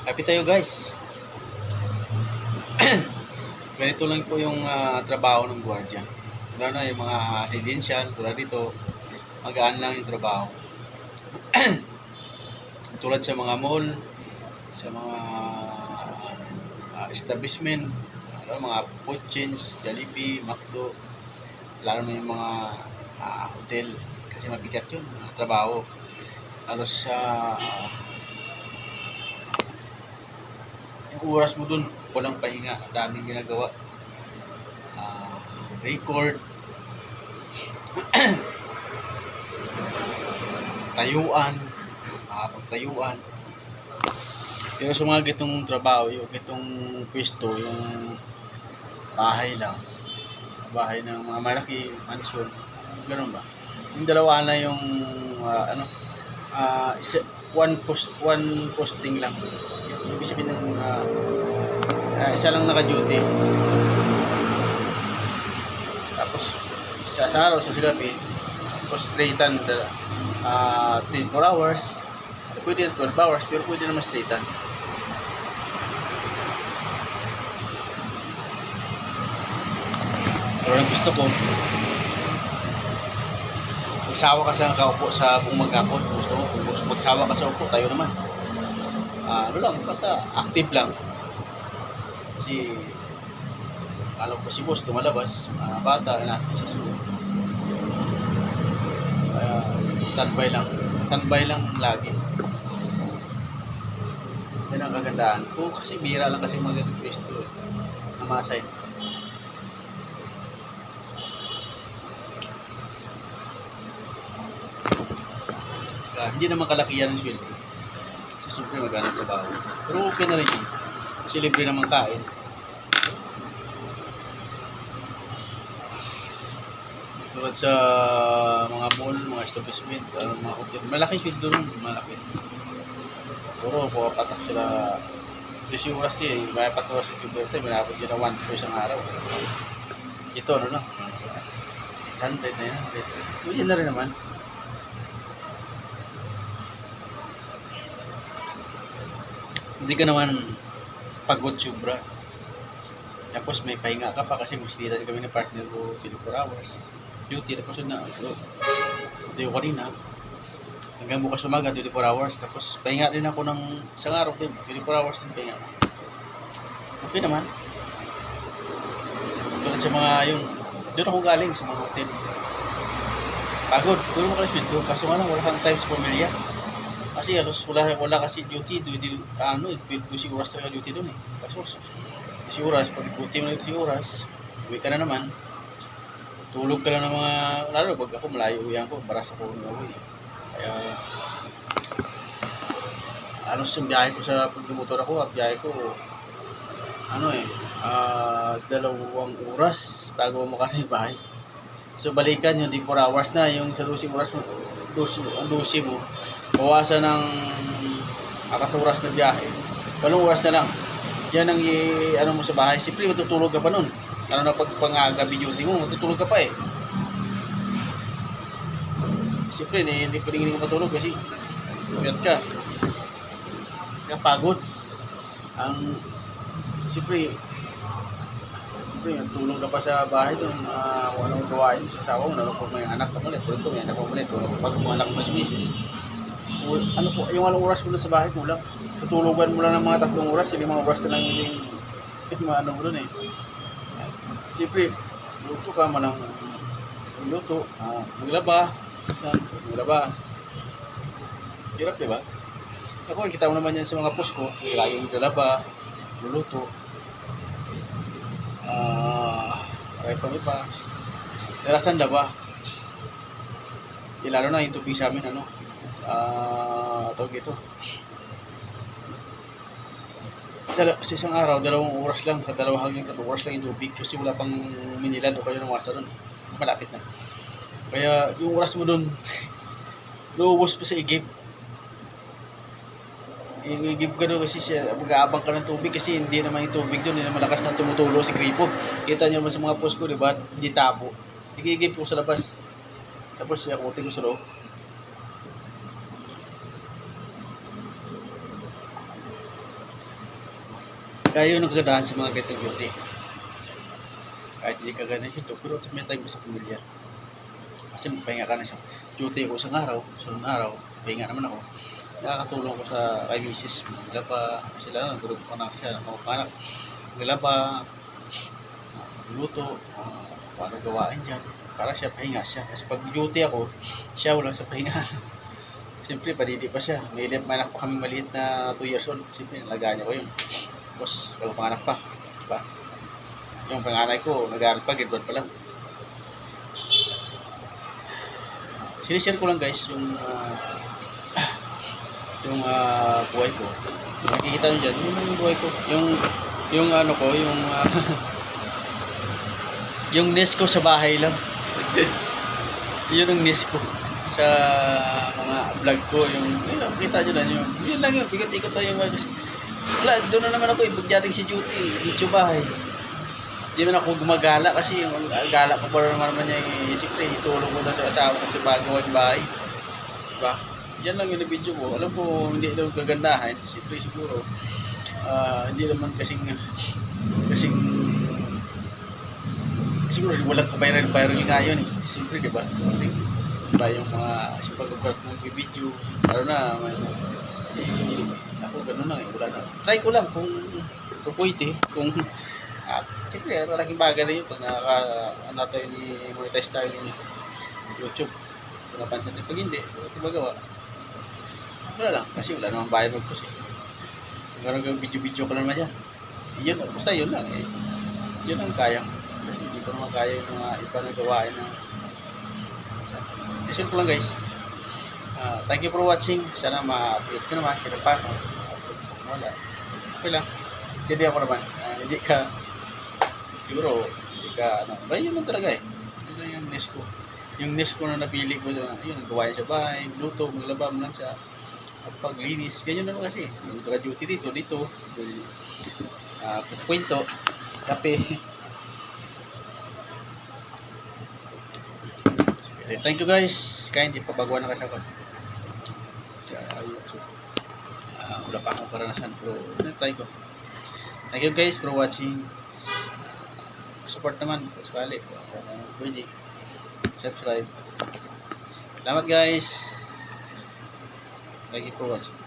Happy tayo guys. Ganito lang po yung trabaho ng gwardiya. Lalo na yung mga residential, tulad dito, magaan lang yung trabaho. Tulad sa mga mall, sa mga establishment, mga food chains, Jollibee, McDo, lalo na yung mga hotel, kasi mabigat yun, trabaho. Lalo sa yung oras mo dun, walang pahinga, daming ginagawa. Record, tayuan, pagtayuan. Pero sa mga gitong trabaho, yung gitong pwesto, yung bahay lang, bahay ng mga malaki, mansyon, ganoon ba? Yung dalawa na yung one posting lang. Ibig sabihin ng isa lang naka-duty. Tapos sa araw, sa gabi, straightan 24 hours. Pwede 12 hours, pero pwede naman straightan. Pero ang gusto ko, magsawa ka sa kaupo sa buong maghapon. Gusto mo, kung gusto magsawa ka sa upo, tayo naman. Ano lang, basta active lang. Kasi alam ko si boss lumalabas, bata natin sa school. Standby lang lagi. Yan ang kagandahan ko, kasi bira lang kasi mga ganitong pwesto na masay. Hindi naman kalakihan ng sweldo. Kasi siyempre magana trabaho. Pero okay na rin yun. Kasi libre naman kain. Tulad sa mga mall, mga establishment, mga hotel. Malaki sweldo nun, malaki. Puro, pumapatak sila 12 oras eh. May 4 oras sa puberty, minabot sila 1 po isang araw. Ito, ano na? 800 na yan. Pwede na rin naman. Hindi ka naman pagod sobra. Tapos may pahinga ka pa kasi magsilita kami ng partner ko 24 hours. Duty, tapos na hindi ko kanina. Hanggang bukas umaga, 24 hours. Tapos pahinga rin ako ng isang araw, 24 hours din pahinga. Okay naman. Tulad sa mga yung, doon ako galing sa mga hotel. Pagod, puro mo kalis sweldo. Kaso nga lang, wala kang time sa pamilya. Kasi halos wala kasi duty 12 oras talaga duty doon eh. Kaso 12 oras, pag duty mo 12 oras, uwi ka na naman. Tulog ka lang ng mga, lalo pag ako malayo uwihan ko, baras ako uwi. Kaya halos yung biyahe ko sa pagmumotor ako, biyahe ko 2 oras bago makarating bahay. So balikan yung 24 hours na, yung sa 12 oras mo, 12 mo, bawasan ng 4 oras na biyahe, 8 oras na lang. Yan ang mo sa bahay. Siyempre matutulog ka pa nun. Ano na pag gabi duty mo, matutulog ka pa eh. Siyempre hindi pwedeng ka matulog kasi puyat ka. Kasi pagod. Siyempre tulong ka pa sa bahay doon, walang gawain sa asawa mo, lalo pag may anak ka ulit, pronto may anak ka ulit, pag may anak mo sa misis. Ano po, yung 8 oras mo na sa bahay, kulang. Tutulugan mo lang ng mga 3 oras, 5 oras na lang yung ano mo doon eh. Siyempre, luto ka man ng luto, maglaba, maglaba. Hirap, diba? Ako, kita mo naman yan sa mga post ko, laging naglalaba, luluto. Maray pang iba. Narasan laba. Lalo na yung tubig sa amin, tawag ito. Sa isang araw, 2 oras lang, 2 hanggang 3 oras lang yung tubig kasi wala pang Minilad o kayo ng wasa doon. Malapit na. Kaya yung oras mo doon, luubos pa sa igib. Igib ka doon kasi mag-aabang ka ng tubig kasi hindi naman yung tubig doon, hindi naman malakas na tumutulo si gripo. Kita nyo naman sa mga post ko, diba? Hindi tabo. Igib ko sa labas. Tapos yakutin ko sa loob. Kaya yun ang kagandahan sa mga ganitong duty. Kahit hindi ka ganun siya, pero may time sa pamilya. Kasi pahinga ka na siya. Duty ko isang araw, sunod araw, pahinga naman ako. Nakakatulong ko sa kay misis. Maglaba, sila na, grupo ko na siya, mga maglaba, luto, paano gawain dyan. Para siya, pahinga siya. Kasi pag duty ako, siya wala sa pahinga. Siyempre, padidi pa siya. May anak pa kami maliit na 2 years old. Siyempre, nalagaan niya ko yun. Tapos, bago panganak pa. Diba? Yung panganay ko, nag-aaral pa, grade 1 pa lang. Sinishare ko lang guys, yung buhay ko. Yung nakikita nyo dyan, yun lang yung buhay ko. Yung ano ko, yung nest ko sa bahay lang. Yun ang nest ko sa mga vlog ko, yung kita nyo lang yun lang yun, ikot-ikot tayo kasi wala, doon na naman ako pagdating si duty, dito bahay. Hindi man ako gumagala kasi yung gala ko para naman niya siyempre itulong ko na sa asawa ko sa bagong bahay, diba? Yan lang yung video ko. Alam ko hindi daw gagandahan, siyempre siguro hindi naman kasing siguro walang ka-viral nga yun eh. Siyempre, diba? Siyempre, diba yung mga pag-record ng video, lalo na, ako ganun lang eh, wala na. Try ko lang kung pwede, kung, siyempre, malaking bagay na yun pag tayo monetize tayo ni YouTube. Kung napansin tayo, pag hindi, wala magawa. Wala lang, kasi wala namang bayad mag-post eh. Kung gano'n video-video ko lang naman yan. Yun, basta yun lang eh. Yun ang kaya. Kasi hindi ko naman kaya yung mga iba na gawain ng isip ko lang guys. Thank you for watching. Sana ma-update ko naman kaya paano. Wala. Okay lang. Hindi ako naman. Hindi ka siguro hindi ka ba yun lang talaga eh. Yun lang yung nest ko. Yung nest ko na napili ko yun, gawain sa bahay, luto, maglaba mo lang sa paglinis. Ganyan naman kasi. Yung duty dito. Kwento, kape. Thank you guys. Kaya hindi pa baguhan na kasi ako sa YouTube. Wala pa akong karanasan pero try ko. Thank you guys for watching. Support naman kung sakali. Kung pwede, subscribe. Salamat guys. Thank you for watching.